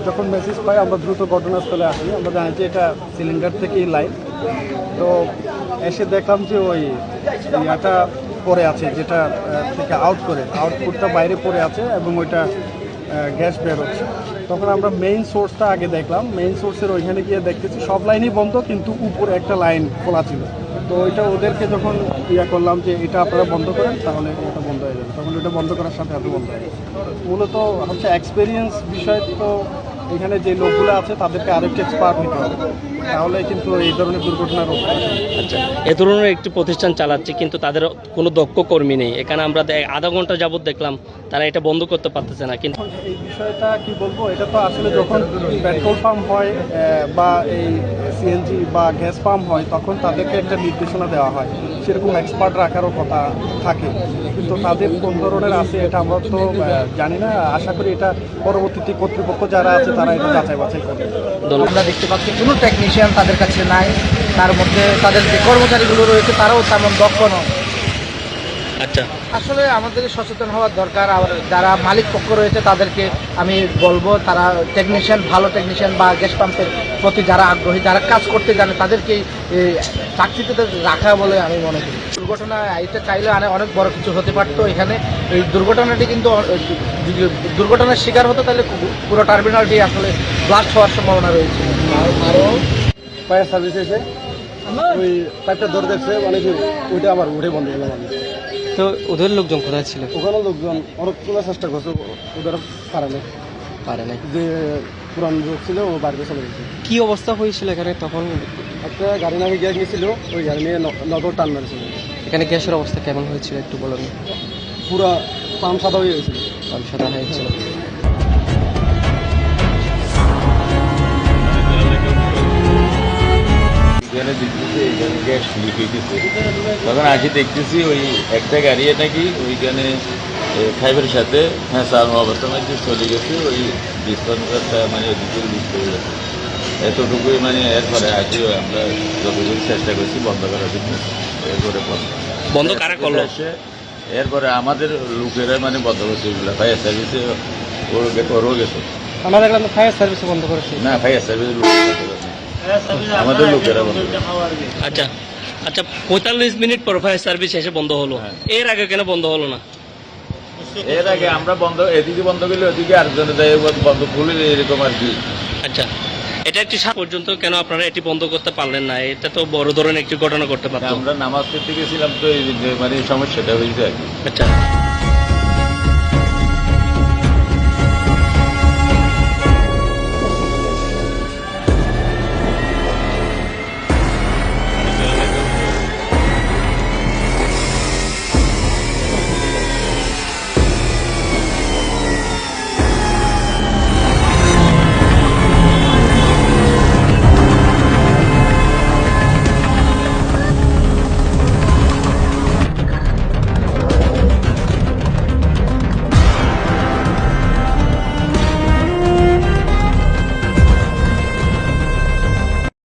যখন মেসেজ পাই আমরা দ্রুত ঘটনাস্থলে আসি। আমরা জানি যে এটা সিলিন্ডার থেকেই লাইন। তো এসে দেখলাম যে ওই ইয়াটা পড়ে আছে, যেটা থেকে আউটপুটটা বাইরে পড়ে আছে এবং ওইটা গ্যাস বের হচ্ছে। তখন আমরা মেইন সোর্সটা আগে দেখলাম। মেইন সোর্সের ওইখানে গিয়ে দেখতেছি সব লাইনই বন্ধ, কিন্তু উপরে একটা লাইন খোলা ছিল। তো ওইটা ওদেরকে যখন করলাম যে এটা আপনারা বন্ধ করেন, তাহলে এটা বন্ধ হয়ে যাবে। তখন ওটা বন্ধ করার সাথে সাথে বন্ধ হয়ে গেছে। মূলত হচ্ছে এক্সপিরিয়েন্স বিষয়। তো এখানে যে লোকগুলো আছে তাদেরকে আরেকটু এক্সপার্ট হতে হবে, তাহলে কিন্তু এই ধরনের দুর্ঘটনা রোধ করা যায়। আচ্ছা, এ ধরনের একটি প্রতিষ্ঠান চালাচ্ছে কিন্তু তাদের কোনো দক্ষ কর্মী নেই। এখানে আমরা আধা ঘন্টা যাবত দেখলাম তারা এটা বন্ধ করতে পারতেছে না। কিন্তু এই বিষয়টা কি বলবো, এটা তো আসলে যখন পেট্রোল পাম্প হয় বা এই সিএনজি বা গ্যাস পাম্প হয়, তখন তাদেরকে একটা নির্দেশনা দেওয়া হয়, সেরকম এক্সপার্ট রাখারও কথা থাকে। কিন্তু তাদের কোন ধরনের আছে এটা আমরা তো জানি না। আশা করি এটা পরবর্তীতে কর্তৃপক্ষ যারা আছে তারা এটা যাচাই বাছাই করবে। আমরা দেখতে পাচ্ছি কোনো টেকনিশিয়ান তাদের কাছে নাই। তার মধ্যে তাদের যে কর্মচারীগুলো রয়েছে তারাও তেমন দক্ষ নয়। আচ্ছা, আসলে আমাদের সচেতন হওয়ার দরকার। যারা মালিক পক্ষ রয়েছে তাদেরকে আমি বলবো, তারা ভালো টেকনিশিয়ান বা গ্যাস পাম্পের প্রতি যারা আগ্রহী, যারা কাজ করতে জানে, তাদেরকে চাকরিতে রাখা বলে আমি মনে করি। দুর্ঘটনা এটা চাইলে অনেক বড় কিছু হতে পারতো এখানে। এই দুর্ঘটনাটি কিন্তু যদি দুর্ঘটনার শিকার হতো তাহলে পুরো টার্মিনালটি আসলে ব্লাস্ট হওয়ার সম্ভাবনা রয়েছে। আরও ফায়ার সার্ভিস এসে ওই পাইপটা ধরে দেখছে, মানে কি ওইটা আবার উঠে বন্ধ হলো। মানে তো ওদের লোকজন কোথায় ছিল? ওখানে লোকজন অনেক তোলার চেষ্টা করছে, ওদের পারে না। যে পুরান লোক ছিল ও বাড়িতে চলে গেছে। কি অবস্থা হয়েছিল এখানে তখন? একটা গাড়ি নাকি গ্যাস নিয়েছিল, ওই গাড়ি নিয়ে নগর টান মারেছিল। এখানে গ্যাসের অবস্থা কেমন হয়েছিল একটু বলুন। পুরা পাম্প সাদা হয়ে গেছিল। সাদা হয়েছিল। গ্যাস লিক হইতেছে, তখন আসি দেখতেছি ওই একটা গাড়ি নাকি ওইখানে ফাইভের সাথে চার অবস্থার মধ্যে চলে গেছে। ওই ডিসপেন্সারটা মানে ওদিকে লিক করে গেছে এতটুকুই। মানে এরপরে আসি আমরা যতটুকু চেষ্টা করছি বন্ধ করার জন্য। এরপরে বন্ধ কারা করলো? এরপরে আমাদের লোকেরা মানে বন্ধ করছে ওইগুলো। ফায়ার সার্ভিসে ওরও গেছে। আমরা দেখলাম ফায়ার সার্ভিসে বন্ধ করেছে। না, ফায়ার সার্ভিসের লোক আমাদের লোকেরা বন্ধ। আচ্ছা আচ্ছা, 45 মিনিট পর ফায়ার সার্ভিস এসে বন্ধ হলো। এর আগে কেন বন্ধ হলো না? এর আগে আমরা এদিকে বন্ধ করলে ওদিকে আরেকজনে যাই বন্ধ খুলে এরকম আর কি। আচ্ছা, এটা একটি পর্যন্ত কেন আপনারা এটি বন্ধ করতে পারলেন না? এটা তো বড় ধরনের একটি ঘটনা করতে পারত। আমরা নামাজ পড়তে গেছিলাম, তো এই মানে সমস্যাটা হয়েছে আর কি। আচ্ছা।